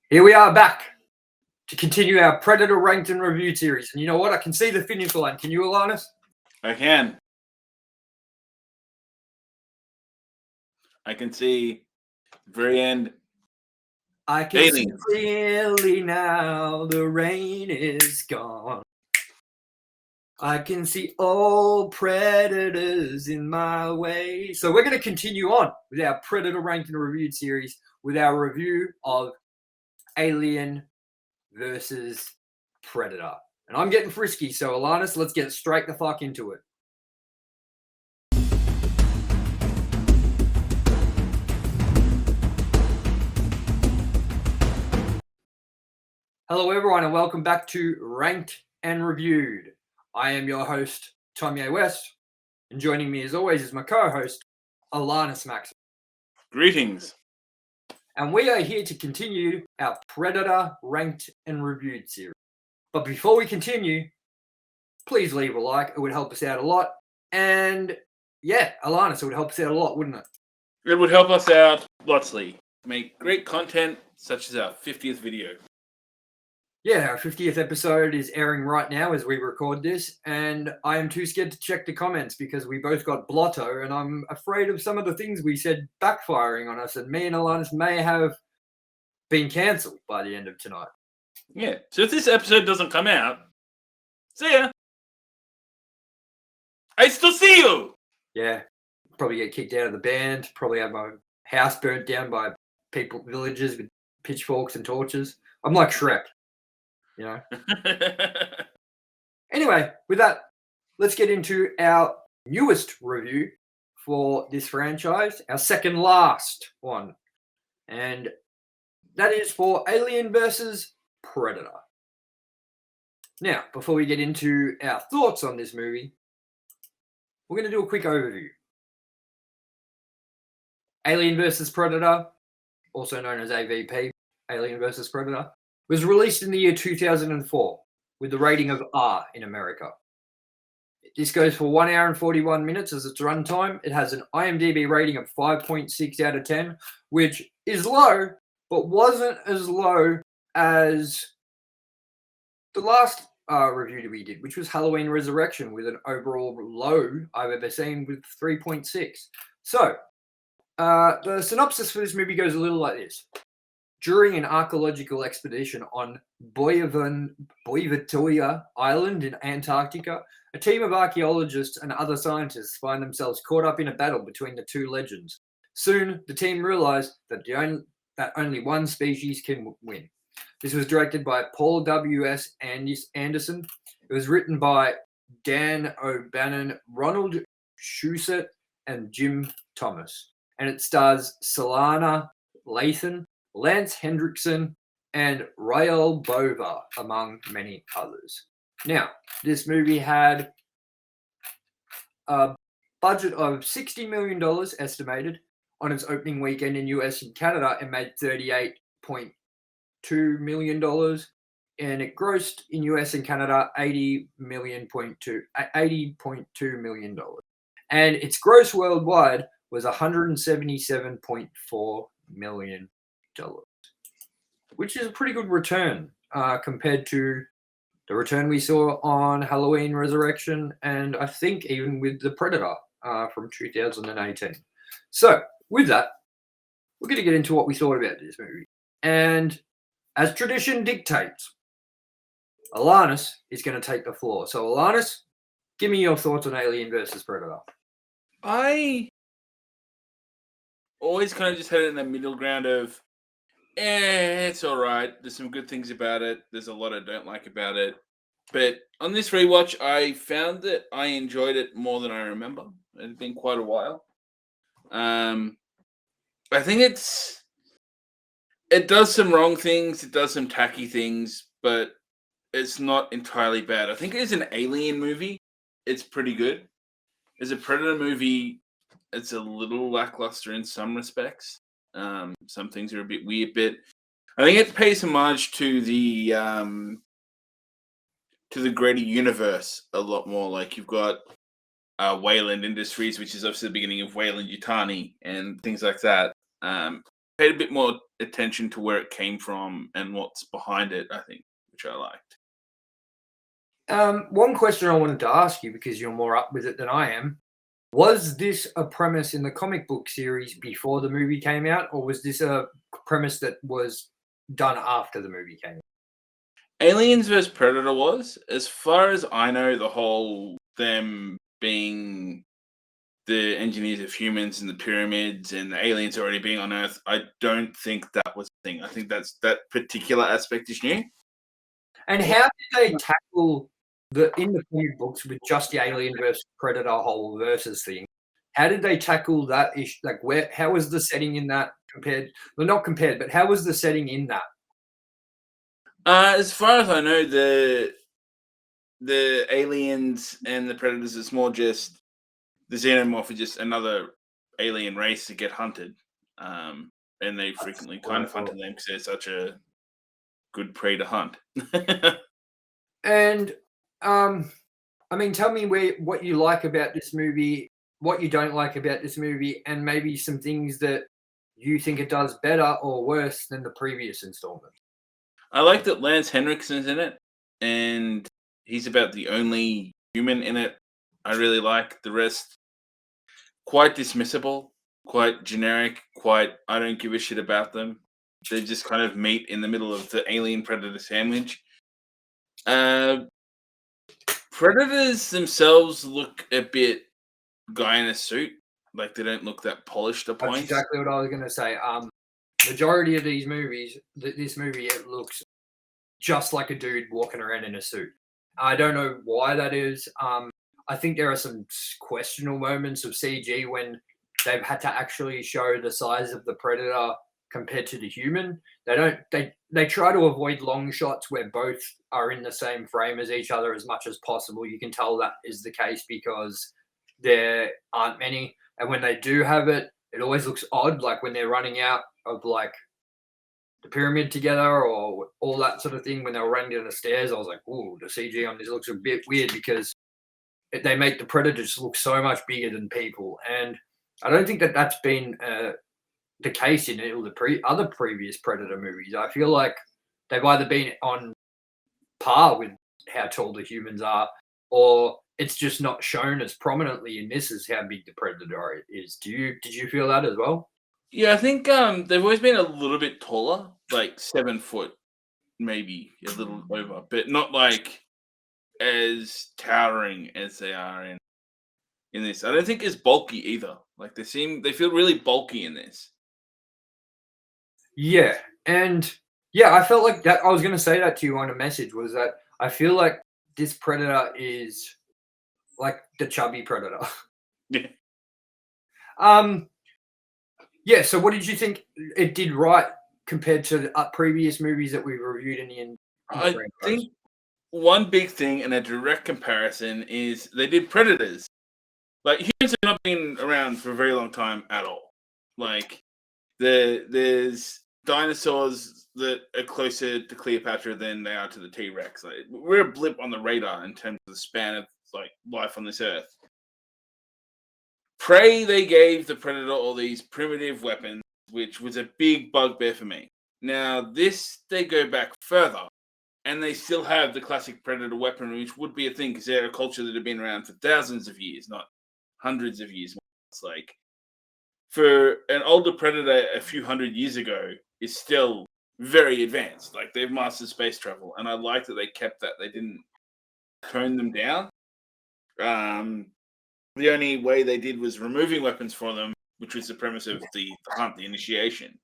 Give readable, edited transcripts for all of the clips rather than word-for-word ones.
Here we are back to continue our Predator ranked and reviewed series. And you know what? I can see the finish line. Can you, ALANNIS? I can. I can see the very end. I can see clearly now the rain is gone. I can see all predators in my way. So we're going to continue on with our Predator ranked and reviewed series with our review of Alien versus Predator. And I'm getting frisky, so ALANNIS, let's get straight the fuck into it. Hello everyone and welcome back to Ranked and Reviewed. I am your host, TOMYE West, and joining me as always is my co-host, ALANNIS Maximus. Greetings. And we are here to continue our Predator Ranked and Reviewed series. But before we continue, please leave a like. It would help us out a lot. And yeah, ALANNIS, it would help us out a lot, wouldn't it? It would help us out lotsly. Make great content such as our 50th video. Yeah, our 50th episode is airing right now as we record this, and I am too scared to check the comments because we both got blotto, and I'm afraid of some of the things we said backfiring on us, and me and ALANNIS may have been cancelled by the end of tonight. Yeah, so if this episode doesn't come out, see ya. I still see you! Yeah, probably get kicked out of the band, probably have my house burnt down by villagers with pitchforks and torches. I'm like Shrek. You know. Anyway, with that, let's get into our newest review for this franchise, our second last one, and that is for Alien versus Predator. Now, before we get into our thoughts on this movie, we're going to do a quick overview. Alien versus Predator, also known as AVP, Alien versus Predator, was released in the year 2004 with the rating of R in America. This goes for 1 hour and 41 minutes as its runtime. It has an IMDb rating of 5.6 out of 10, which is low, but wasn't as low as the last review that we did, which was Halloween Resurrection, with an overall low I've ever seen with 3.6. So, the synopsis for this movie goes a little like this. During an archaeological expedition on Boivatoya Island in Antarctica, a team of archaeologists and other scientists find themselves caught up in a battle between the two legends. Soon, the team realize that only one species can win. This was directed by Paul W.S. Anderson. It was written by Dan O'Bannon, Ronald Shusett, and Jim Thomas. And it stars Solana Lathan, Lance Hendrickson, and Rael Bova, among many others. Now, this movie had a budget of $60 million estimated on its opening weekend in US and Canada, and made $38.2 million, and it grossed in US and Canada $80.2 million. And its gross worldwide was $177.4 million. Which is a pretty good return compared to the return we saw on Halloween Resurrection, and I think even with the Predator from 2018. So with that, we're going to get into what we thought about this movie. And as tradition dictates, ALANNIS is going to take the floor. So ALANNIS, give me your thoughts on Alien versus Predator. I always kind of just had it in the middle ground of, it's all right. There's some good things about it. There's a lot I don't like about it. But on this rewatch, I found that I enjoyed it more than I remember. It had been quite a while. I think it does some wrong things. It does some tacky things, but it's not entirely bad. I think as an Alien movie, it's pretty good. As a Predator movie, it's a little lackluster in some respects. Some things are a bit weird, but I think it pays homage to the greater universe a lot more. Like you've got Wayland Industries, which is obviously the beginning of Wayland Yutani and things like that. paid a bit more attention to where it came from and what's behind it, I think, which I liked. One question I wanted to ask you, because you're more up with it than I am. Was this a premise in the comic book series before the movie came out, or was this a premise that was done after the movie came out? Aliens vs Predator was, as far as I know, the whole them being the engineers of humans and the pyramids and the aliens already being on Earth. I don't think that was a thing. I think that particular aspect is new. And how did they tackle in the comic books with just the Alien versus Predator whole versus thing? How did they tackle that issue? Like, how was the setting in that compared? Well, not compared, but how was the setting in that? As far as I know, the aliens and the predators is more just the xenomorph is just another alien race to get hunted, and they frequently kind of hunt them because they're such a good prey to hunt. And I mean, tell me what you like about this movie, what you don't like about this movie, and maybe some things that you think it does better or worse than the previous installment. I like that Lance Henriksen's in it, and he's about the only human in it. I really like the rest. Quite dismissible, quite generic, quite I don't give a shit about them. They just kind of meet in the middle of the alien predator sandwich. Predators themselves look a bit guy in a suit, like they don't look that polished at That's points. exactly what I was going to say. Majority of these movies, this movie, it looks just like a dude walking around in a suit. I don't know why that is. I think there are some questionable moments of CG when they've had to actually show the size of the predator compared to the human. They try to avoid long shots where both are in the same frame as each other as much as possible. You can tell that is the case because there aren't many. And when they do have it, it always looks odd, like when they're running out of like the pyramid together or all that sort of thing. When they were running down the stairs, I was like, "Ooh, the CG on this looks a bit weird," because they make the predators look so much bigger than people. And I don't think that that's been the case in all the other previous Predator movies. I feel like they've either been on par with how tall the humans are, or it's just not shown as prominently in this as how big the Predator is. Did you feel that as well? Yeah, I think they've always been a little bit taller, like 7 foot, maybe a little over, but not like as towering as they are in this. I don't think it's bulky either. Like they feel really bulky in this. Yeah, and yeah, I felt like that. I was going to say that to you on a message. Was that I feel like this Predator is like the chubby Predator. Yeah. Yeah. So, what did you think it did right compared to the previous movies that we reviewed in the I franchise? think one big thing in a direct comparison is they did Predators. Like humans have not been around for a very long time at all. Like there's dinosaurs that are closer to Cleopatra than they are to the T-Rex. Like we're a blip on the radar in terms of the span of like life on this earth. Prey, they gave the Predator all these primitive weapons, which was a big bugbear for me. Now this they go back further, and they still have the classic Predator weaponry, which would be a thing because they're a culture that have been around for thousands of years, not hundreds of years. It's like for an older Predator a few hundred years ago is still very advanced. Like they've mastered space travel, and I like that they kept that. They didn't tone them down. The only way they did was removing weapons from them, which was the premise of the hunt, the initiation.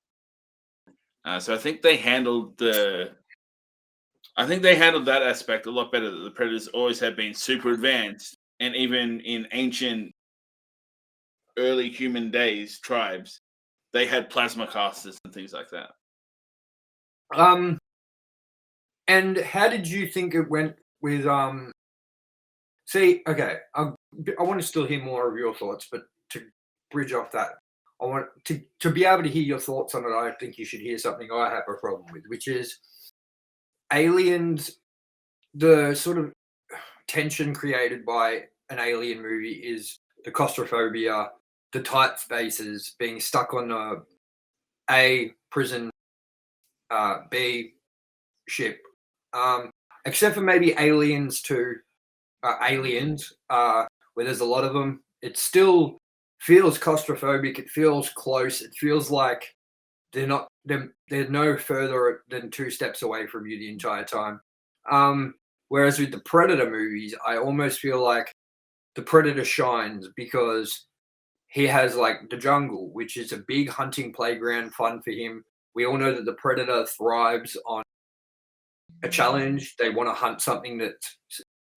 So I think they handled that aspect a lot better. That the Predators always have been super advanced, and even in ancient, early human days, tribes, they had plasma casters and things like that. And how did you think it went with See, okay, I want to still hear more of your thoughts, but to bridge off that, I want to be able to hear your thoughts on it. I think you should hear something I have a problem with, which is aliens. The sort of tension created by an alien movie is the claustrophobia, the tight spaces, being stuck on A prison, B ship. Except for maybe Aliens 2, Aliens, where there's a lot of them. It still feels claustrophobic. It feels close. It feels like they're no further than 2 steps away from you the entire time. Whereas with the Predator movies, I almost feel like the Predator shines because he has like the jungle, which is a big hunting playground, fun for him. We all know that the Predator thrives on a challenge. They want to hunt something that's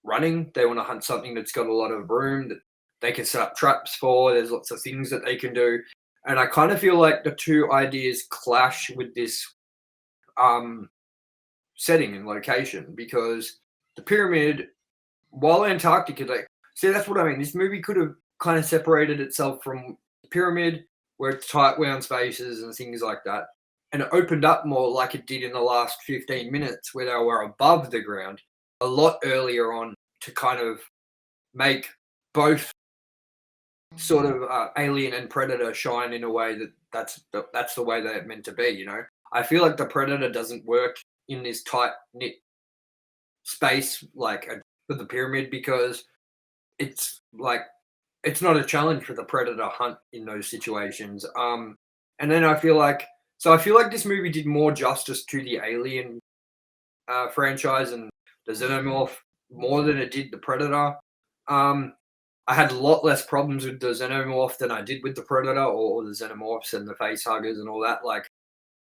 running. They want to hunt something that's got a lot of room that they can set up traps for. There's lots of things that they can do. And I kind of feel like the two ideas clash with this setting and location because the pyramid, while Antarctica, like, see, that's what I mean. This movie could have kind of separated itself from the pyramid, where it's tight wound spaces and things like that, and it opened up more like it did in the last 15 minutes, where they were above the ground a lot earlier on to kind of make both sort of Alien and Predator shine in a way that's the way they're meant to be. You know, I feel like the Predator doesn't work in this tight knit space like for the pyramid because it's like it's not a challenge for the Predator hunt in those situations. And then I feel like this movie did more justice to the Alien franchise and the Xenomorph more than it did the Predator. I had a lot less problems with the Xenomorph than I did with the Predator or the Xenomorphs and the facehuggers and all that. Like,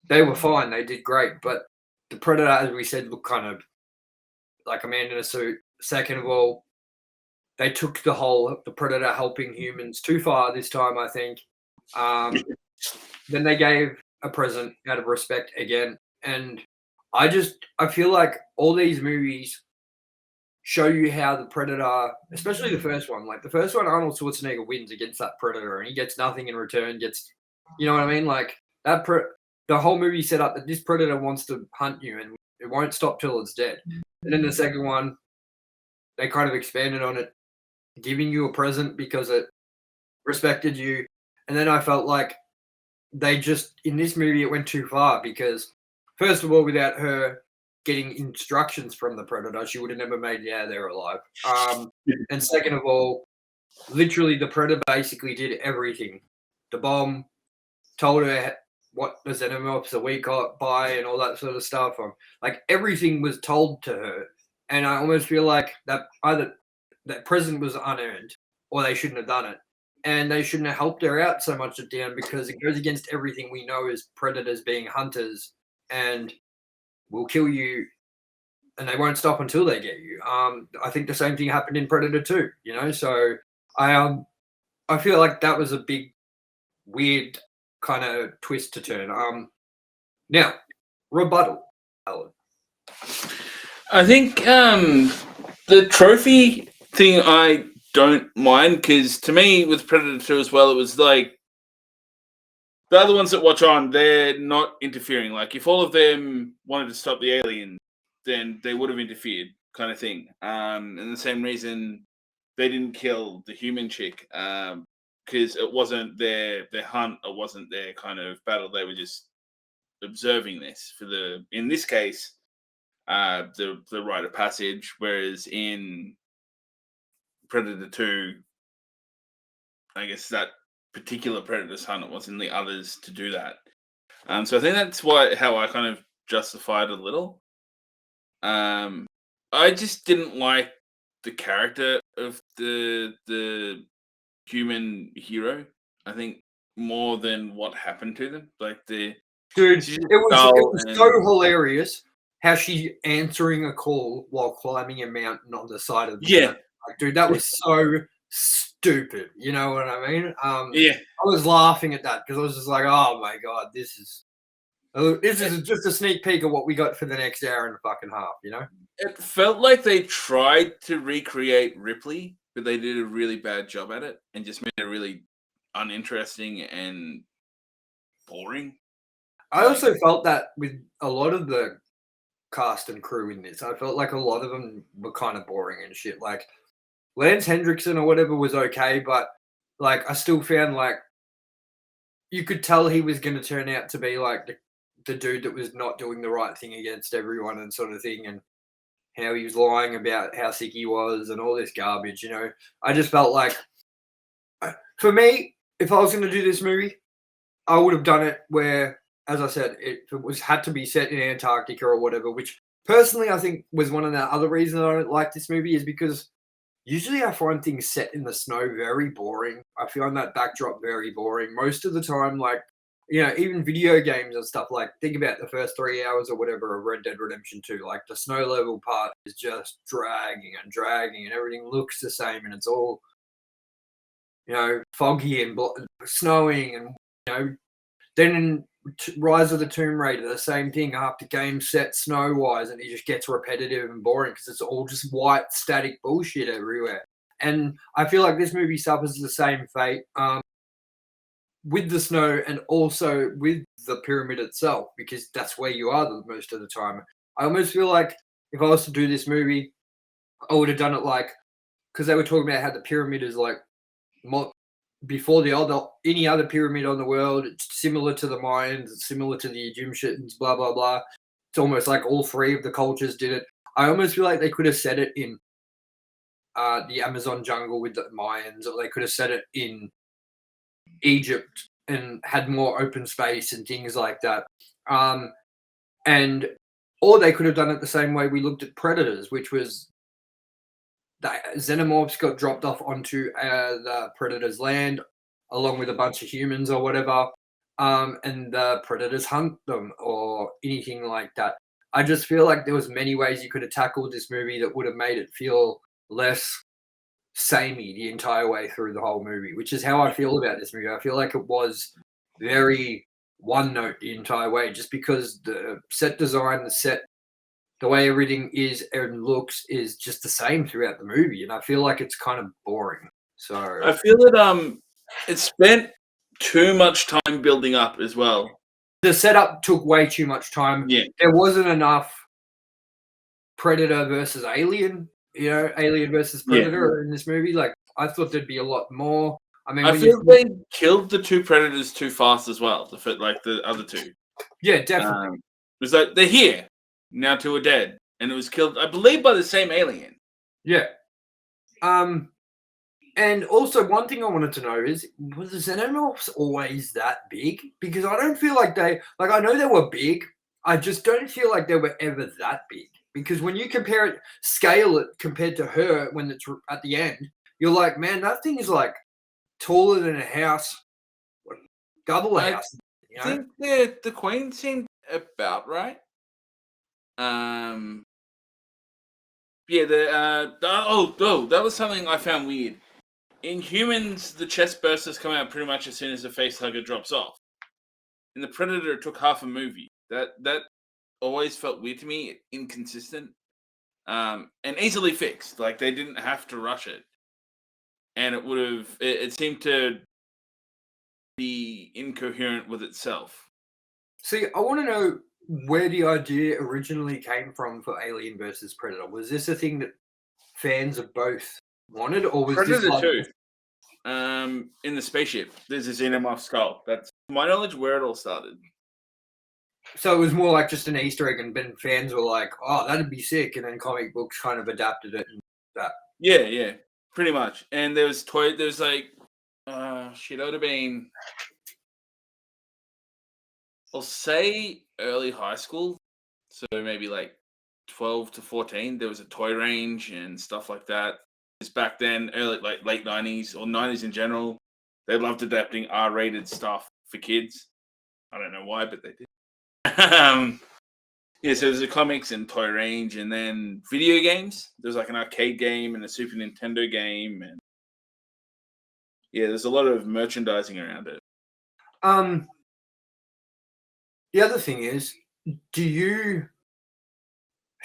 they were fine, they did great, but the Predator, as we said, looked kind of like a man in a suit. Second of all, they took the Predator helping humans too far this time, I think. Then they gave a present out of respect again, and I feel like all these movies show you how the Predator, especially the first one, like the first one, Arnold Schwarzenegger wins against that Predator, and he gets nothing in return. You know what I mean? Like the whole movie set up that this Predator wants to hunt you, and it won't stop till it's dead. And then the second one, they kind of expanded on it, giving you a present because it respected you. And then I felt like in this movie, it went too far because, first of all, without her getting instructions from the Predator, she would have never made it out of there alive. And second of all, literally the Predator basically did everything. The bomb told her what the Xenomorphs a week by and all that sort of stuff. Like everything was told to her. And I almost feel like that either that present was unearned or they shouldn't have done it. And they shouldn't have helped her out so much at the end because it goes against everything we know as predators being hunters and will kill you and they won't stop until they get you. I think the same thing happened in Predator 2, you know? So I feel like that was a big, weird kind of twist to turn. Now, rebuttal, Alan. I think the trophy thing I don't mind because to me with Predator 2 as well, it was like the other ones that watch on, they're not interfering. Like if all of them wanted to stop the alien, then they would have interfered, kind of thing. And the same reason they didn't kill the human chick because it wasn't their hunt, it wasn't their kind of battle. They were just observing this in this case, the rite of passage. Whereas in Predator 2, I guess that particular Predator's hunt, it wasn't the others to do that. So I think that's how I kind of justified a little. I just didn't like the character of the human hero. I think more than what happened to them. Like it was so hilarious how she's answering a call while climbing a mountain on the side of the mountain. Like, dude, that was so stupid. You know what I mean? Yeah. I was laughing at that because I was just like, oh my god, this is just a sneak peek of what we got for the next hour and a fucking half, you know? It felt like they tried to recreate Ripley, but they did a really bad job at it and just made it really uninteresting and boring. I also felt that with a lot of the cast and crew in this. I felt like a lot of them were kind of boring and shit. Like Lance Hendrickson or whatever was okay, but like I still found like you could tell he was going to turn out to be like the dude that was not doing the right thing against everyone and sort of thing, and how he was lying about how sick he was and all this garbage. I just felt like, for me, if I was going to do this movie, I would have done it where, as I said, it was had to be set in Antarctica or whatever. Which personally, I think was one of the other reasons I don't like this movie is because usually I find things set in the snow very boring. I find that backdrop very boring most of the time. Like, even video games and stuff. Like, think about the first 3 hours or whatever of Red Dead Redemption 2. Like, the snow level part is just dragging and dragging, and everything looks the same, and it's all foggy and snowing, and then in Rise of the Tomb Raider, the same thing. Half the game set snow wise, and it just gets repetitive and boring because it's all just white static bullshit everywhere. And I feel like this movie suffers the same fate with the snow and also with the pyramid itself, because that's where you are most of the time. I almost feel like if I was to do this movie, I would have done it like, because they were talking about how the pyramid is like before any other pyramid on the world. It's similar to the Mayans, it's similar to the Egyptians, blah blah blah. It's almost like all three of the cultures did it. I almost feel like they could have set it in the Amazon jungle with the Mayans, or they could have set it in Egypt and had more open space and things like that. Or they could have done it the same way we looked at Predators, which was the xenomorphs got dropped off onto the Predator's land along with a bunch of humans or whatever, and the Predators hunt them or anything like that. I just feel like there was many ways you could have tackled this movie that would have made it feel less samey the entire way through the whole movie, which is how I feel about this movie. I feel like it was very one note the entire way, just because the set design, the way everything is and looks is just the same throughout the movie, and I feel like it's kind of boring. So I feel that it spent too much time building up as well. The setup took way too much time. Yeah. There wasn't enough Predator versus Alien, Alien versus Predator in this movie. Like, I thought there'd be a lot more. I mean, I feel they killed the two Predators too fast as well to fit like the other two. Yeah, definitely. It was like, they're here. Now two are dead. And it was killed, I believe, by the same alien. Yeah. And also, one thing I wanted to know is, was the Xenomorphs always that big? Because I don't feel like I know they were big. I just don't feel like they were ever that big. Because when you scale it compared to her when it's at the end, you're like, man, that thing is like taller than a house, double a house. I think the Queen seemed about right. Yeah, that was something I found weird. In humans, the chest bursters come out pretty much as soon as the face hugger drops off. In the Predator, it took half a movie. That always felt weird to me, inconsistent, and easily fixed. Like, they didn't have to rush it, and it would have. It seemed to be incoherent with itself. See, I want to know where the idea originally came from for Alien versus Predator. Was this a thing that fans of both wanted, or was Predator this like 2? In the spaceship, there's a xenomorph skull. That's, to my knowledge, where it all started. So it was more like just an Easter egg, and then fans were like, "Oh, that'd be sick," and then comic books kind of adapted it and that. Yeah, pretty much. And there's like, it would have been, I'll say early high school, so maybe like 12 to 14. There was a toy range and stuff like that. It's back then, early like late 90s or 90s in general. They loved adapting R-rated stuff for kids. I don't know why, but they did. Yeah, so there's a comics and toy range, and then video games. There's like an arcade game and a Super Nintendo game, and yeah, there's a lot of merchandising around it. The other thing is, do you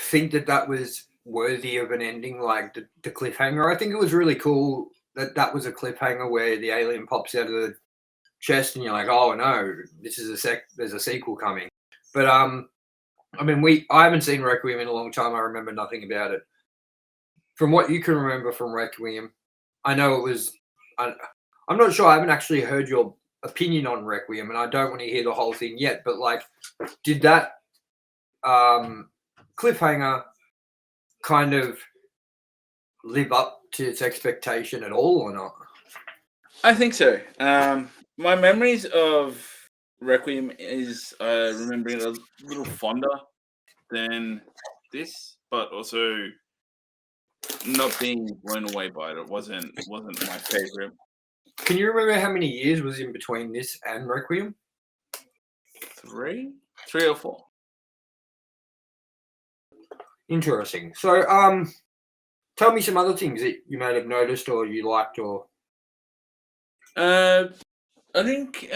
think that was worthy of an ending, like the cliffhanger? I think it was really cool that was a cliffhanger where the alien pops out of the chest, and you're like, oh no, this is there's a sequel coming. But I mean, I haven't seen Requiem in a long time. I remember nothing about it. From what you can remember from Requiem, I know it was. I'm not sure. I haven't actually heard your opinion on Requiem, and I don't want to hear the whole thing yet, but like, did that cliffhanger kind of live up to its expectation at all or not? I think so. My memories of Requiem is remembering it a little fonder than this, but also not being blown away by it. It wasn't my favorite. Can you remember how many years was in between this and Requiem? 3 or 4. Interesting. So, tell me some other things that you may have noticed or you liked, or I think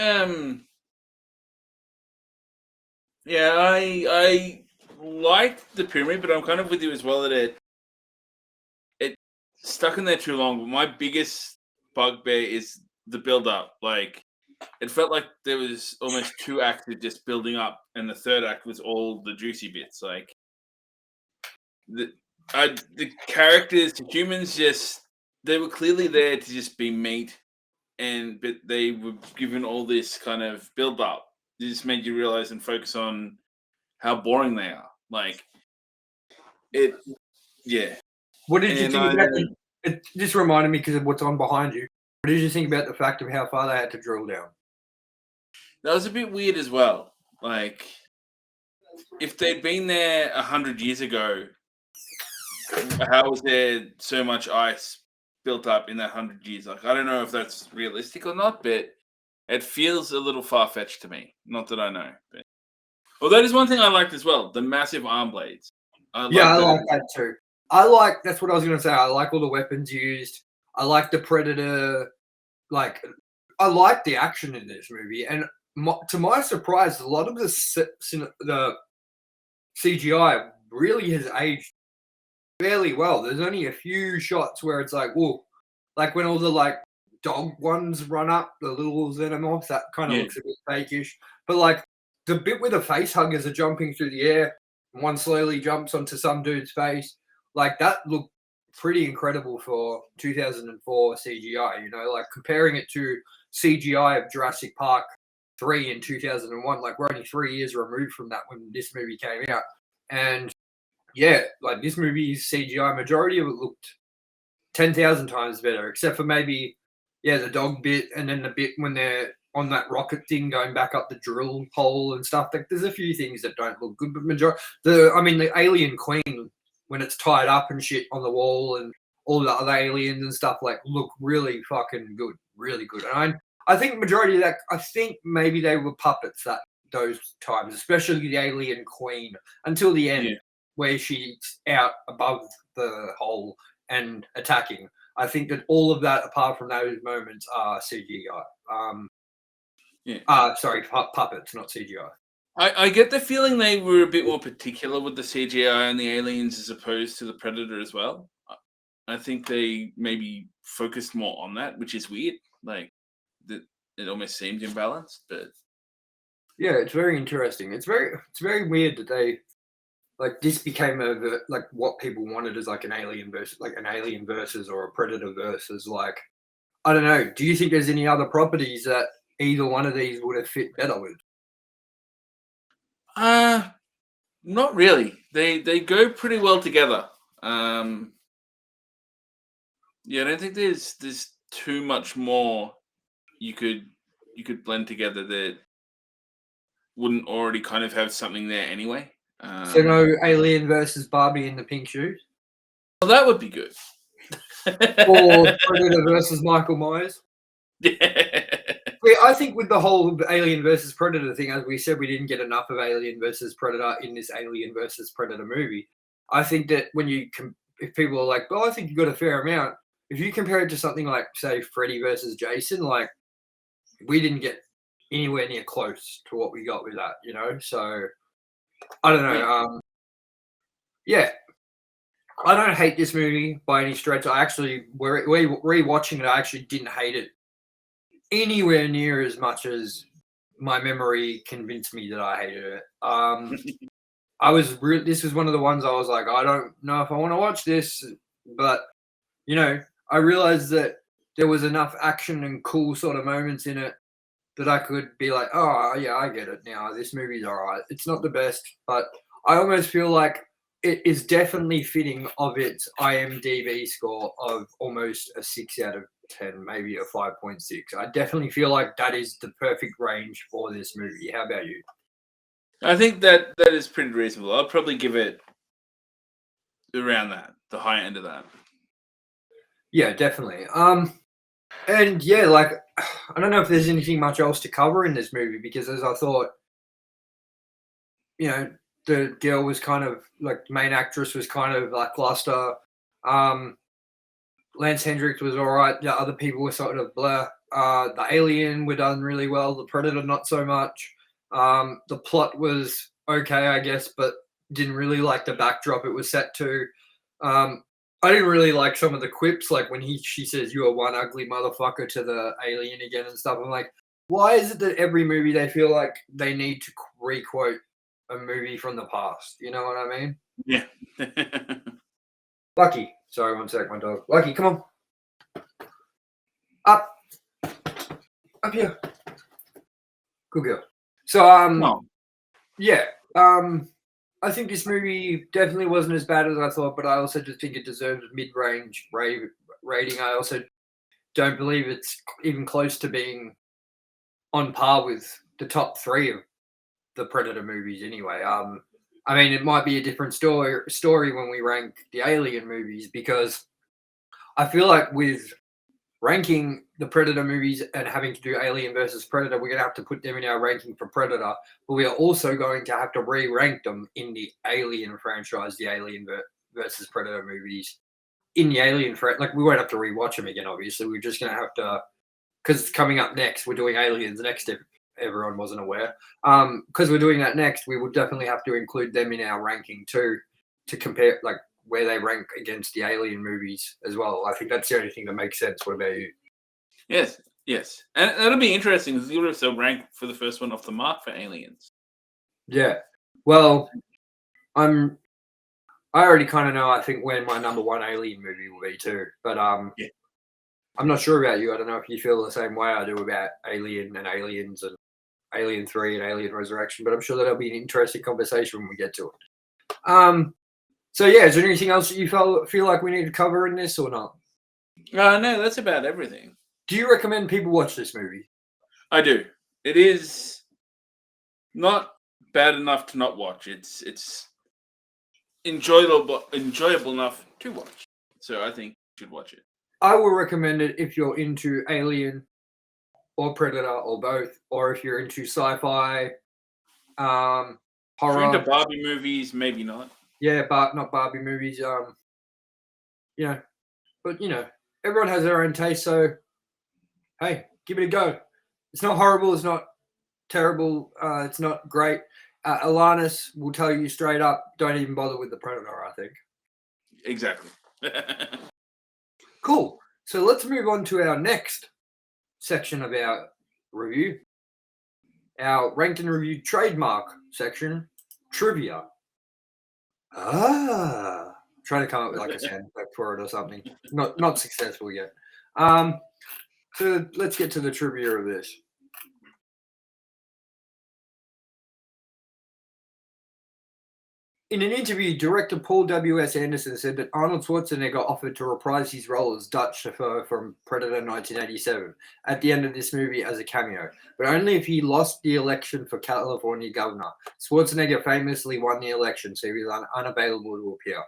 yeah, I liked the pyramid, but I'm kind of with you as well that it stuck in there too long. But my biggest bugbear is the build up. Like, it felt like there was almost 2 acts of just building up, and the third act was all the juicy bits. Like, the characters, the humans, they were clearly there to just be meat, but they were given all this kind of build up. It just made you realize and focus on how boring they are. Like, it, yeah. what did you And think about it? Just reminded me because of what's on behind you. What did you think about the fact of how far they had to drill down? that was a bit weird as well. Like, if they'd been there 100 years ago, how was there so much ice built up in that 100 years? Like, I don't know if that's realistic or not, but it feels a little far-fetched to me. Not that I know. But... Well, that is one thing I liked as well, the massive arm blades. I like that too. That's what I was going to say. I like all the weapons used. I like the Predator. Like, I like the action in this movie. And to my surprise, a lot of the CGI really has aged fairly well. There's only a few shots where it's like, whoa, like when all the like dog ones run up, the little xenomorphs, that kind of looks a bit fakeish. But like the bit where the face huggers are jumping through the air, and one slowly jumps onto some dude's face, like that looked pretty incredible for 2004 CGI. You know, like comparing it to CGI of Jurassic Park 3 in 2001, like we're only 3 years removed from that when this movie came out, and yeah, like this movie's CGI, majority of it looked 10,000 times better, except for maybe, the dog bit and then the bit when they're on that rocket thing going back up the drill hole and stuff. Like, there's a few things that don't look good, but the alien queen, when it's tied up and shit on the wall and all the other aliens and stuff, like, look really fucking good, really good. And I think majority of that, I think maybe they were puppets those times, especially the alien queen until the end. Where she's out above the hole and attacking. I think that all of that, apart from those moments, are CGI. Puppets, not CGI. I get the feeling they were a bit more particular with the CGI and the aliens as opposed to the Predator as well. I think they maybe focused more on that, which is weird. Like, it almost seemed imbalanced, but yeah, it's very interesting. It's very weird that they. Like, this became what people wanted as like an alien versus or a Predator versus, like, I don't know. Do you think there's any other properties that either one of these would have fit better with? Not really. They go pretty well together. I don't think there's too much more you could blend together that wouldn't already kind of have something there anyway. So no Alien versus Barbie in the pink shoes? Well, that would be good. Or Predator versus Michael Myers? Yeah. I think with the whole Alien versus Predator thing, as we said, we didn't get enough of Alien versus Predator in this Alien versus Predator movie. I think that if people are like, well, I think you got a fair amount. If you compare it to something like, say, Freddy versus Jason, like, we didn't get anywhere near close to what we got with that, you know? So, I don't know. I don't hate this movie by any stretch. I actually, rewatching it, I actually didn't hate it anywhere near as much as my memory convinced me that I hated it. This was one of the ones I was like, I don't know if I want to watch this, but, I realized that there was enough action and cool sort of moments in it that I could be like, oh yeah, I get it now. This movie's all right. It's not the best, but I almost feel like it is definitely fitting of its IMDb score of almost a 6 out of 10, maybe a 5.6. I definitely feel like that is the perfect range for this movie. How about you? I think that is pretty reasonable. I'll probably give it around that, the high end of that. Yeah, definitely. And yeah, like I don't know if there's anything much else to cover in this movie because as I thought, the girl was kind of like the main actress was kind of lackluster. Um, Lance Hendricks was all right. The other people were sort of blur. The Alien were done really well. The Predator not so much. The plot was okay, I guess, but didn't really like the backdrop it was set to. I didn't really like some of the quips, like when she says "you are one ugly motherfucker" to the alien again and stuff. I'm like, why is it that every movie they feel like they need to re-quote a movie from the past? You know what I mean? Yeah. Lucky, sorry, one sec, my dog. Lucky, come on, up here, good girl. So No. yeah, I think this movie definitely wasn't as bad as I thought, but I also just think it deserves mid-range rating. I also don't believe it's even close to being on par with the top 3 of the Predator movies anyway. I mean, it might be a different story when we rank the Alien movies because I feel like with ranking the Predator movies and having to do Alien versus Predator, we're going to have to put them in our ranking for Predator, but we are also going to have to re-rank them in the Alien franchise, the Alien versus Predator movies. In the Alien like we won't have to rewatch them again, obviously. We're just going to have to, because it's coming up next. We're doing Aliens next, if everyone wasn't aware. Because we're doing that next, we will definitely have to include them in our ranking too, to compare, like, where they rank against the Alien movies as well. I think that's the only thing that makes sense. What about you? Yes, and that'll be interesting because you'll still rank for the first one off the mark for Aliens. Yeah. Well, I already kind of know. I think when my number 1 Alien movie will be too. But Yeah. I'm not sure about you. I don't know if you feel the same way I do about Alien and Aliens and Alien 3 and Alien Resurrection. But I'm sure that'll be an interesting conversation when we get to it. So yeah, is there anything else that you feel like we need to cover in this or not? No, that's about everything. Do you recommend people watch this movie? I do. It is not bad enough to not watch. It's enjoyable enough to watch. So I think you should watch it. I will recommend it if you're into Alien or Predator or both, or if you're into sci-fi, horror. If you're into Barbie movies, maybe not. Yeah, but not Barbie movies. But everyone has their own taste. So, hey, give it a go. It's not horrible. It's not terrible. It's not great. ALANNIS will tell you straight up, don't even bother with the Predator. I think. Exactly. Cool. So let's move on to our next section of our review. Our ranked and reviewed trademark section, trivia. Trying to come up with like a sound effect for it or something. Not successful yet. So let's get to the trivia of this. In an interview, director Paul W.S. Anderson said that Arnold Schwarzenegger offered to reprise his role as Dutch chauffeur from Predator 1987 at the end of this movie as a cameo, but only if he lost the election for California governor. Schwarzenegger famously won the election, so he was unavailable to appear.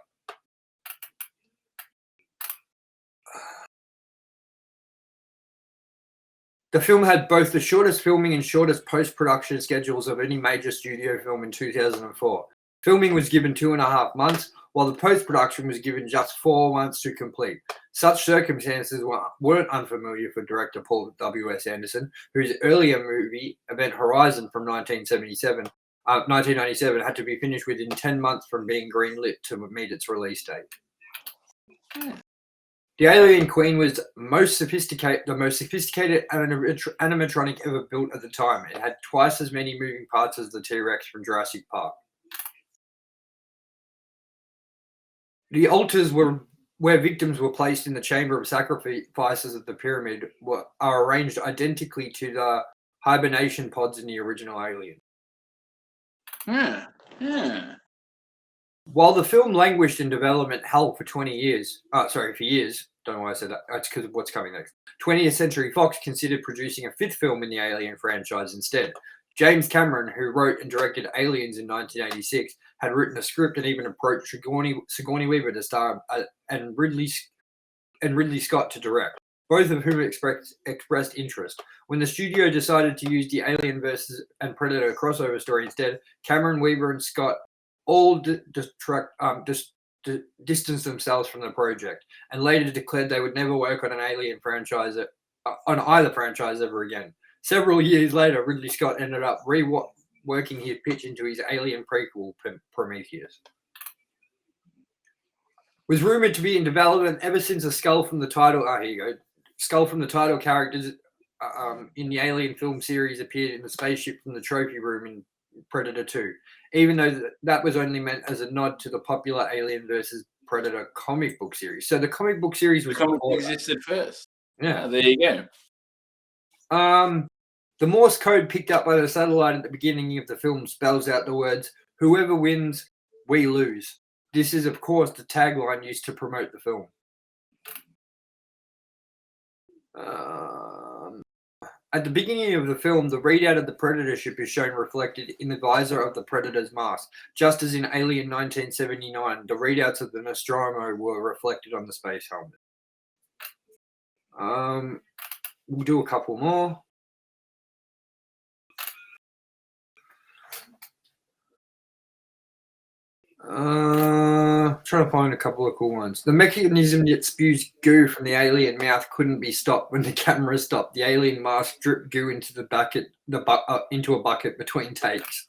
The film had both the shortest filming and shortest post-production schedules of any major studio film in 2004. Filming was given 2.5 months, while the post-production was given just 4 months to complete. Such circumstances weren't unfamiliar for director Paul W.S. Anderson, whose earlier movie, Event Horizon from 1997, had to be finished within 10 months from being greenlit to meet its release date. The Alien Queen was the most sophisticated animatronic ever built at the time. It had twice as many moving parts as the T-Rex from Jurassic Park. The altars where victims were placed in the chamber of sacrifices of the pyramid are arranged identically to the hibernation pods in the original Alien. Yeah. While the film languished in development hell for 20 years, for years, don't know why I said that, that's because of what's coming next. 20th Century Fox considered producing a fifth film in the Alien franchise instead. James Cameron, who wrote and directed Aliens in 1986, had written a script and even approached Sigourney Weaver to star and Ridley Scott to direct, both of whom expressed interest. When the studio decided to use the Alien vs. and Predator crossover story instead, Cameron, Weaver, and Scott all distanced themselves from the project, and later declared they would never work on an Alien franchise, on either franchise ever again. Several years later, Ridley Scott ended up reworking his pitch into his Alien prequel, Prometheus. Was rumored to be in development ever since a skull from the title. Here you go. Skull from the title characters in the Alien film series appeared in the spaceship from the trophy room in Predator 2, even though that was only meant as a nod to the popular Alien vs. Predator comic book series. So the comic book series was existed first. Yeah, there you go. The Morse code picked up by the satellite at the beginning of the film spells out the words, "Whoever wins, we lose." This is, of course, the tagline used to promote the film. At the beginning of the film, the readout of the Predator ship is shown reflected in the visor of the Predator's mask, just as in Alien 1979, the readouts of the Nostromo were reflected on the space helmet. We'll do a couple more. Trying to find a couple of cool ones. The mechanism that spews goo from the alien mouth couldn't be stopped when the camera stopped. The alien mask dripped goo into the bucket, into a bucket between takes.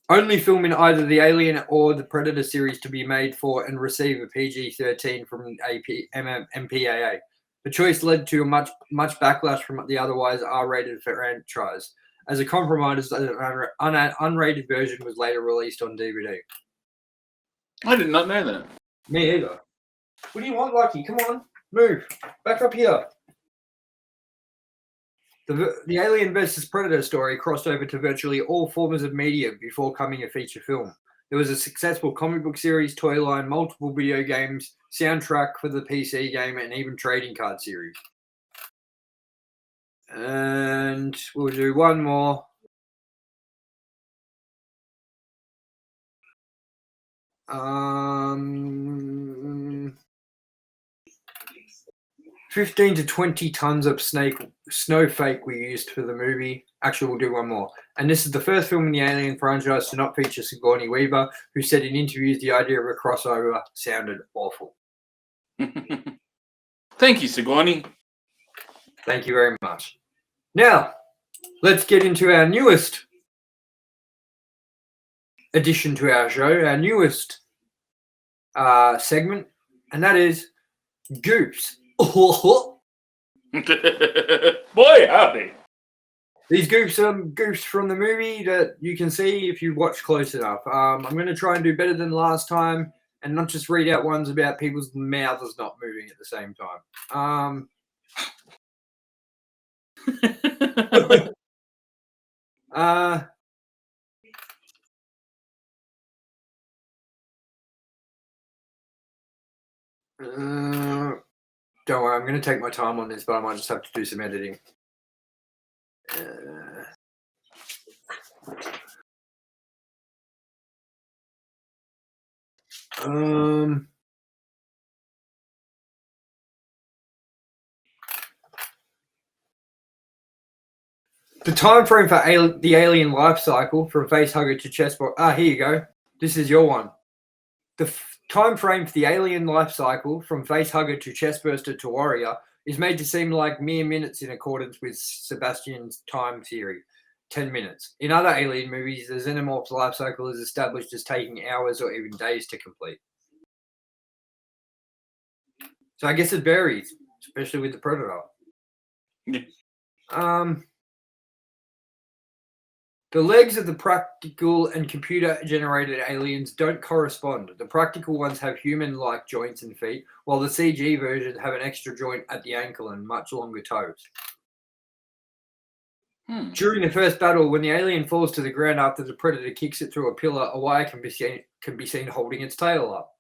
Only film in either the Alien or the Predator series to be made for and receive a PG-13 from MPAA. The choice led to a much backlash from the otherwise R-rated franchise. As a compromise, an unrated version was later released on DVD. I did not know that. Me either. What do you want, Lucky? Come on, move. Back up here. The Alien vs. Predator story crossed over to virtually all forms of media before becoming a feature film. There was a successful comic book series, toy line, multiple video games, soundtrack for the PC game, and even trading card series. And we'll do one more. Um, 15 to 20 tons of snow fake were used for the movie. Actually, we'll do one more. And this is the first film in the Alien franchise to not feature Sigourney Weaver, who said in interviews the idea of a crossover sounded awful. Thank you, Sigourney. Thank you very much. Now, let's get into our newest addition to our show, our newest segment, and that is Goofs. Boy, howdy. These goofs are goofs from the movie that you can see if you watch close enough. I'm going to try and do better than last time and not just read out ones about people's mouths not moving at the same time. Don't worry, I'm going to take my time on this, but I might just have to do some editing. The time frame for the alien life cycle from facehugger to chestburster. Here you go. This is your one. The time frame for the alien life cycle from facehugger to chestburster to warrior is made to seem like mere minutes in accordance with Sebastian's time theory, 10 minutes. In other alien movies, the xenomorph's life cycle is established as taking hours or even days to complete. So I guess it varies, especially with the Predator. Yeah. The legs of the practical and computer-generated aliens don't correspond. The practical ones have human-like joints and feet, while the CG versions have an extra joint at the ankle and much longer toes. During the first battle, when the alien falls to the ground after the predator kicks it through a pillar, a wire can be seen holding its tail up.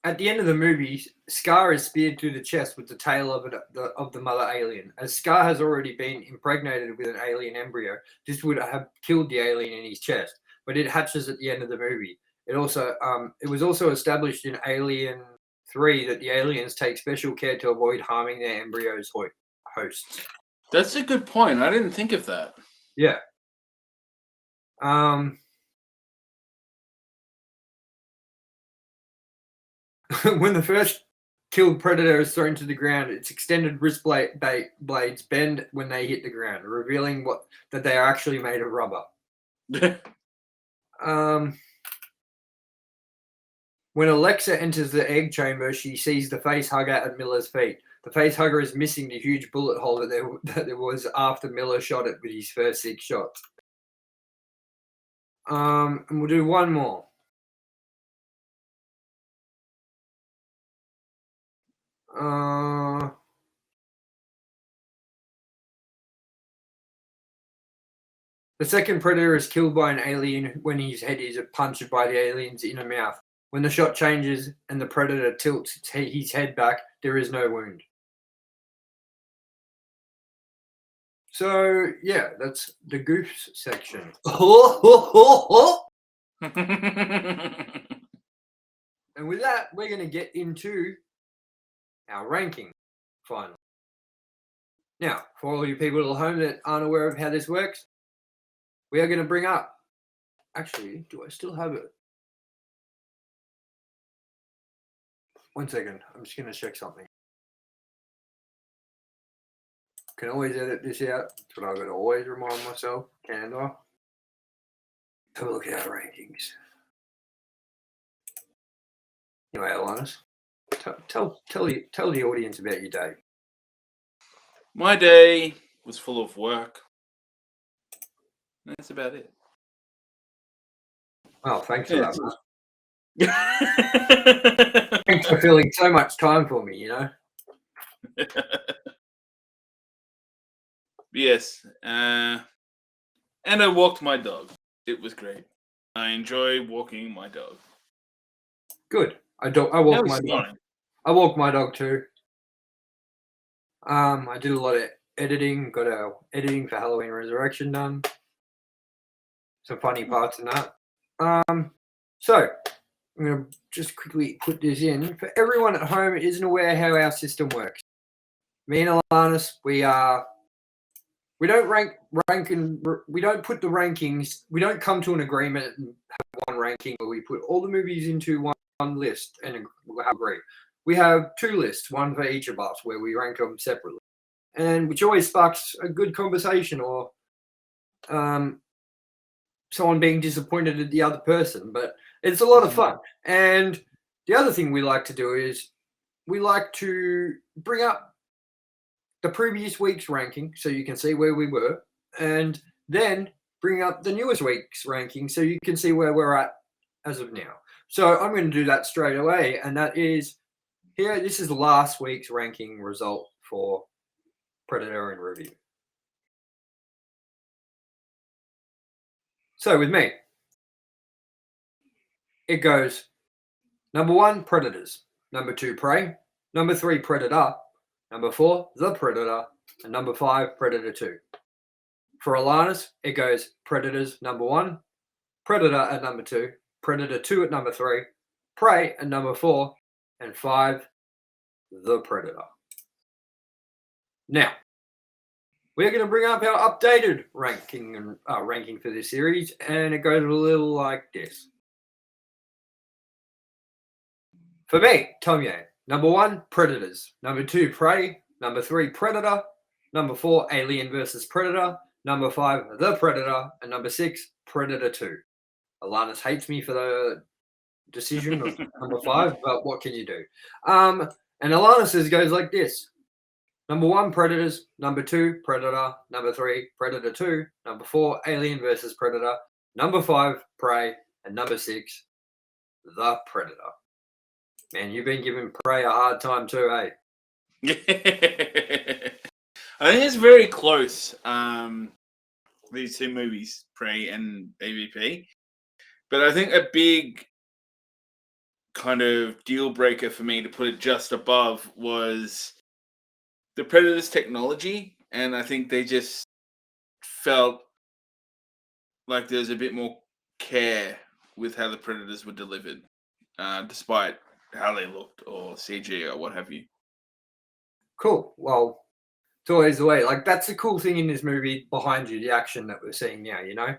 At the end of the movie, Scar is speared through the chest with the tail of the mother alien. As Scar has already been impregnated with an alien embryo, this would have killed the alien in his chest, but it hatches at the end of the movie. It was also established in Alien 3 that the aliens take special care to avoid harming their embryos hosts. That's a good point. I didn't think of that. Yeah. When the first killed predator is thrown to the ground, its extended wrist blades bend when they hit the ground, revealing that they are actually made of rubber. When Alexa enters the egg chamber, she sees the face hugger at Miller's feet. The face hugger is missing the huge bullet hole that there was after Miller shot it with his first 6 shots. And we'll do one more. The second predator is killed by an alien when his head is punctured by the alien's inner mouth. When the shot changes and the predator tilts his head back, there is no wound. So, yeah, that's the goofs section. And with that, we're going to get into our ranking, finally. Now, for all you people at home that aren't aware of how this works, we are going to bring up... Actually, do I still have it? One second. I'm just going to check something. Can always edit this out. That's what I've got to always remind myself. Can I? Have a look at our rankings. Anyway, ALANNIS, tell the audience about your day. My day was full of work. That's about it. Oh, thanks for that, man. Thanks for filling so much time for me, you know. Yes. And I walked my dog. It was great. I enjoy walking my dog. Good. I walked my dog. I walked my dog too. I did a lot of editing. Got our editing for Halloween Resurrection done. Some funny parts in that. So I'm going to just quickly put this in. For everyone at home that isn't aware how our system works, me and ALANNIS, we don't we don't put the rankings, we don't come to an agreement and have one ranking where we put all the movies into one list and we'll agree. We have 2 lists, one for each of us, where we rank them separately, and which always sparks a good conversation or someone being disappointed at the other person. But it's a lot of fun. And the other thing we like to do is we like to bring up the previous week's ranking so you can see where we were, and then bring up the newest week's ranking so you can see where we're at as of now. So I'm going to do that straight away, and that is here. This is last week's ranking result for Predator in Review. So with me, it goes number 1, Predators, number 2, Prey, number 3, Predator, number 4, The Predator, and number 5, Predator 2. For ALANNIS, it goes Predators number 1, Predator at number 2, Predator 2 at number 3, Prey at number 4, and 5, The Predator. Now, we're going to bring up our updated ranking for this series, and it goes a little like this. For me, TOMYE, number 1, Predators, number 2, Prey, number 3, Predator, number 4, Alien vs. Predator, number 5, The Predator, and number 6, Predator 2. ALANNIS hates me for the decision of number 5, but what can you do? And ALANNIS goes like this. Number 1, Predators. Number 2, Predator. Number 3, Predator 2. Number 4, Alien vs. Predator. Number 5, Prey. And number 6, The Predator. Man, you've been giving Prey a hard time too, eh? I think it's very close. These two movies, Prey and AVP. But I think a big kind of deal breaker for me to put it just above was the Predator's technology, and I think they just felt like there's a bit more care with how the Predators were delivered, despite how they looked or CG or what have you. Cool. Well, it's always the way. Like, that's the cool thing in this movie behind you, the action that we're seeing now, you know?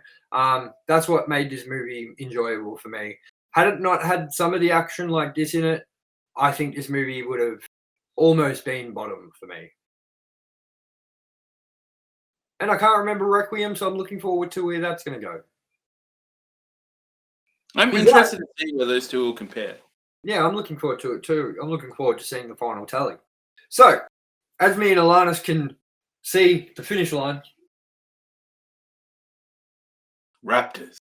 That's what made this movie enjoyable for me. Had it not had some of the action like this in it, I think this movie would have almost been bottom for me. And I can't remember Requiem, so I'm looking forward to where that's going to go. I'm With interested to see where those two will compare. Yeah, I'm looking forward to it too. I'm looking forward to seeing the final tally. So, as me and ALANNIS can see the finish line. Raptors.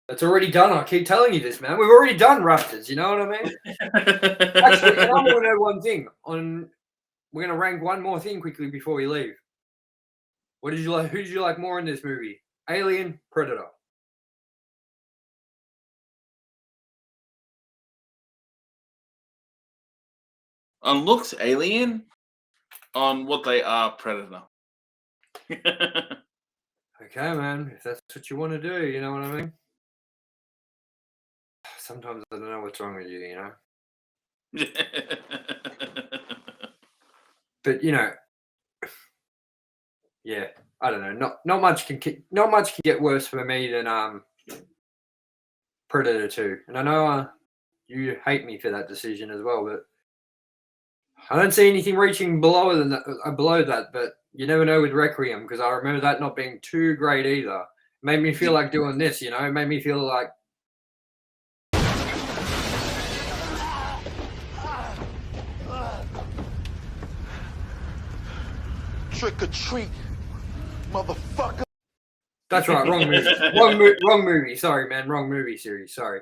It's already done. I keep telling you this, man. We've already done Raptors. You know what I mean? Actually, and I want to know one thing. We're going to rank one more thing quickly before we leave. What did you like? Who did you like more in this movie? Alien, Predator. On looks, Alien. On what they are, Predator. Okay, man. If that's what you want to do, you know what I mean? Sometimes I don't know what's wrong with you, you know? But, you know, yeah, I don't know. Not much can get worse for me than Predator 2. And I know you hate me for that decision as well, but I don't see anything reaching below that, but you never know with Requiem, because I remember that not being too great either. It made me feel like doing this, you know? It made me feel like trick or treat, motherfucker. that's right, wrong movie. Wrong movie. Sorry, man. Wrong movie series. Sorry.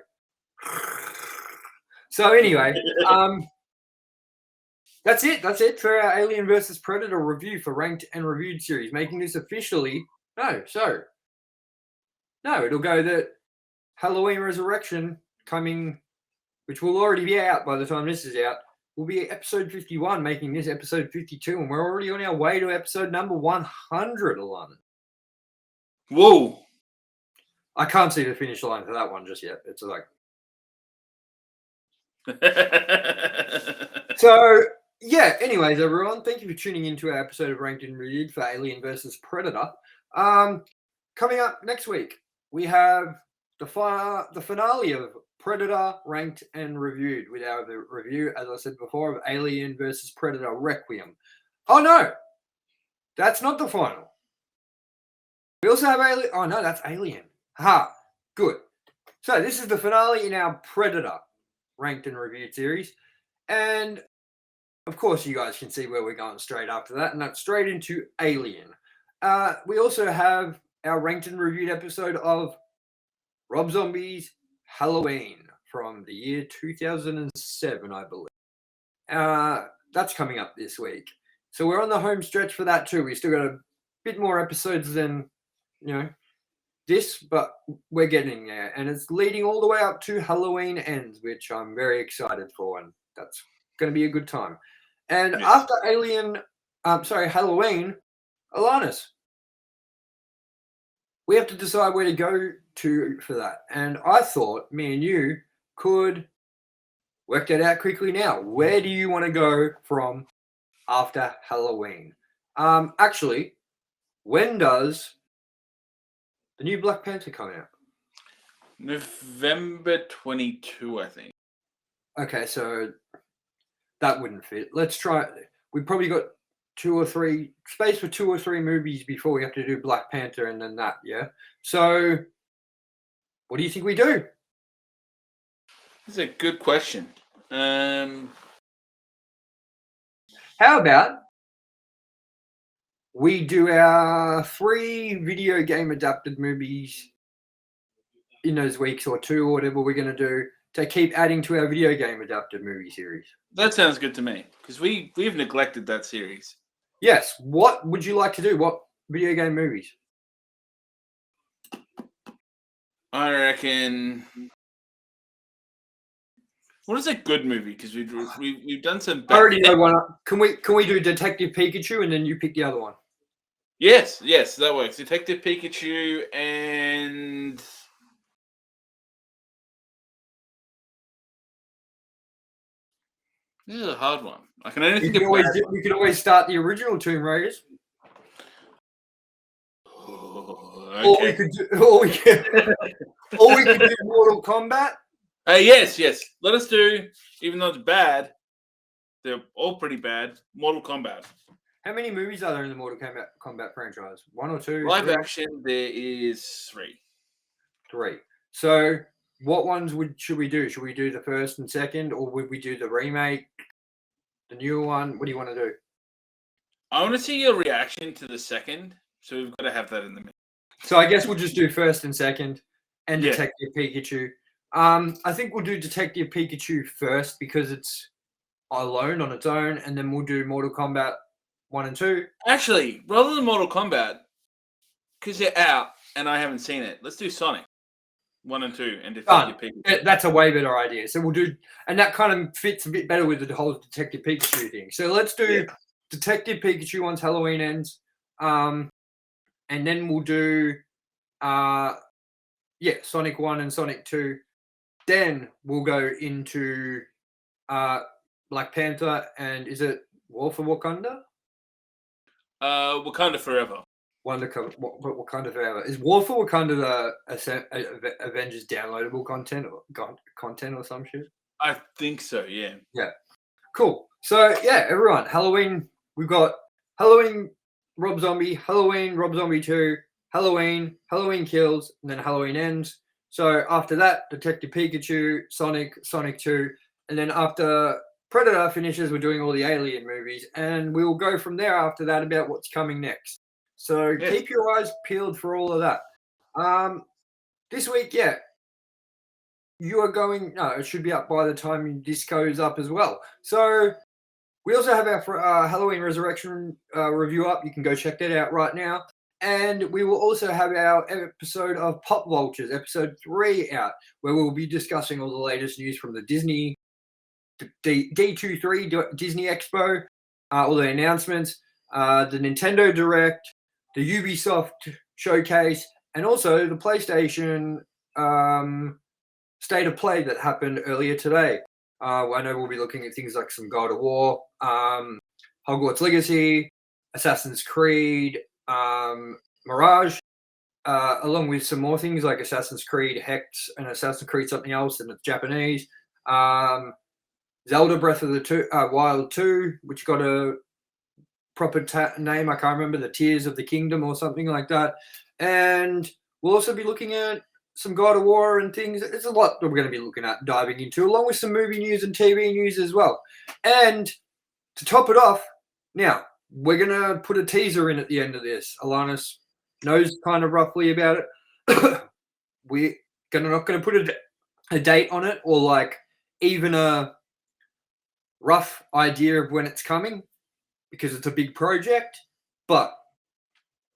So anyway, that's it. That's it for our Alien versus Predator review for ranked and reviewed series. Making this officially it'll go that Halloween Resurrection coming, which will already be out by the time this is out, will be episode 51, making this episode 52, and we're already on our way to episode number 100, Alana. Whoa. I can't see the finish line for that one just yet. It's like... So, yeah, anyways, everyone, thank you for tuning into our episode of Ranked and Reviewed for Alien versus Predator. Coming up next week, we have the finale of Predator Ranked and Reviewed with our review, as I said before, of Alien versus Predator Requiem. Oh, no, that's not the final. We also have Alien. Oh, no, that's Alien. Ha, good. So this is the finale in our Predator Ranked and Reviewed series. And, of course, you guys can see where we're going straight after that, and that's straight into Alien. We also have our Ranked and Reviewed episode of Rob Zombie's Halloween from the year 2007, I believe. That's coming up this week. So we're on the home stretch for that too. We still got a bit more episodes than, this, but we're getting there. And it's leading all the way up to Halloween Ends, which I'm very excited for, and that's going to be a good time. And after Halloween, ALANNIS, we have to decide where to go to for that. And I thought me and you could work that out quickly now. Where do you want to go from after Halloween? Actually, when does the new Black Panther come out? November 22, I think. Okay, so that wouldn't fit. Let's try. We probably got 2 or 3 space for 2 or 3 movies before we have to do Black Panther and then that, yeah? So what do you think we do? That's a good question. How about we do our 3 video game adapted movies in those weeks or 2 or whatever we're going to do to keep adding to our video game adapted movie series. That sounds good to me because we've neglected that series. Yes. What would you like to do? What video game movies? I reckon. What is a good movie? Because we've done some. I already know one. Can we do Detective Pikachu and then you pick the other one? Yes, that works. Detective Pikachu and this is a hard one. I can only think of we could always start the original Tomb Raiders. Okay. Or we could do Mortal Kombat. Yes. Let us do, even though it's bad, they're all pretty bad. Mortal Kombat. How many movies are there in the Mortal Kombat franchise? 1 or 2? Live 3? action, there is 3. 3. So, what ones should we do? Should we do the first and second, or would we do the remake, the new one? What do you want to do? I want to see your reaction to the second, so we've got to have that in the middle. So I guess we'll just do first and second, and Yeah. Detective Pikachu. I think we'll do Detective Pikachu first because it's alone on its own, and then we'll do Mortal Kombat 1 and 2. Actually, rather than Mortal Kombat, because they're out and I haven't seen it, let's do Sonic 1 and 2 and Detective Pikachu. That's a way better idea. So we'll do, and that kind of fits a bit better with the whole Detective Pikachu thing. So let's do Detective Pikachu once Halloween ends, and then we'll do, Sonic 1 and Sonic 2. Then we'll go into Black Panther and is it War for Wakanda? Wakanda Forever. Wakanda Forever. Is War for Wakanda the Avengers downloadable content or some shit? I think so, yeah. Yeah. Cool. So, yeah, everyone, Halloween, we've got Halloween Rob Zombie, Halloween Rob Zombie 2, Halloween Kills, and then Halloween Ends. So after that, Detective Pikachu, Sonic 2, and then after Predator finishes, we're doing all the Alien movies, and we'll go from there after that about what's coming next. So keep your eyes peeled for all of that. This week, you are going. No, it should be up by the time this goes up as well. So we also have our Halloween Resurrection review up. You can go check that out right now. And we will also have our episode of Pop Vultures, episode 3 out, where we'll be discussing all the latest news from the Disney D23 Disney Expo, all the announcements, the Nintendo Direct, the Ubisoft Showcase, and also the PlayStation State of Play that happened earlier today. I know we'll be looking at things like some God of War, Hogwarts Legacy, Assassin's Creed, Mirage, along with some more things like Assassin's Creed Hex and Assassin's Creed something else, and it's Japanese. Zelda Breath of the Wild 2, which got a proper name. I can't remember, the Tears of the Kingdom or something like that. And we'll also be looking at some God of War and things. It's a lot that we're going to be looking at, diving into, along with some movie news and TV news as well. And to top it off, now, we're going to put a teaser in at the end of this. ALANNIS knows kind of roughly about it. We're not going to put a date on it or like even a rough idea of when it's coming because it's a big project. But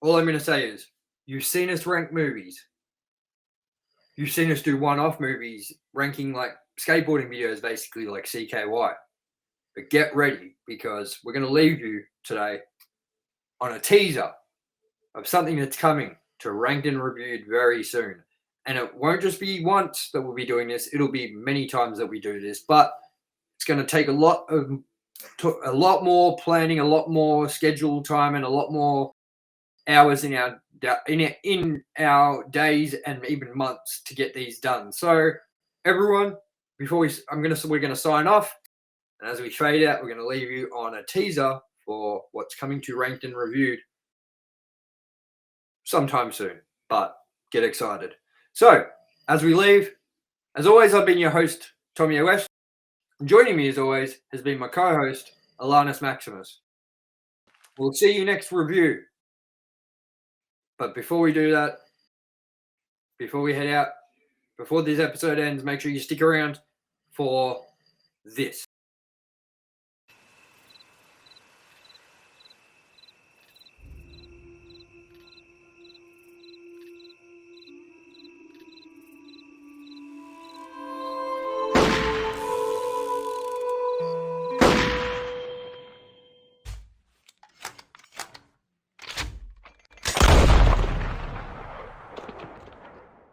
all I'm going to say is you've seen us rank movies. You've seen us do one-off movies, ranking like skateboarding videos, basically like CKY. But get ready because we're going to leave you today on a teaser of something that's coming to Ranked and Reviewed very soon. And it won't just be once that we'll be doing this. It'll be many times that we do this. But it's going to take a lot more planning, a lot more schedule time, and a lot more hours in our days and even months to get these done. So everyone, we're going to sign off. And as we fade out, we're going to leave you on a teaser for what's coming to Ranked and Reviewed sometime soon, but get excited. So, as we leave, as always, I've been your host, TOMYE West. And joining me, as always, has been my co-host, ALANNIS Maximus. We'll see you next review. But before we do that, before we head out, before this episode ends, make sure you stick around for this.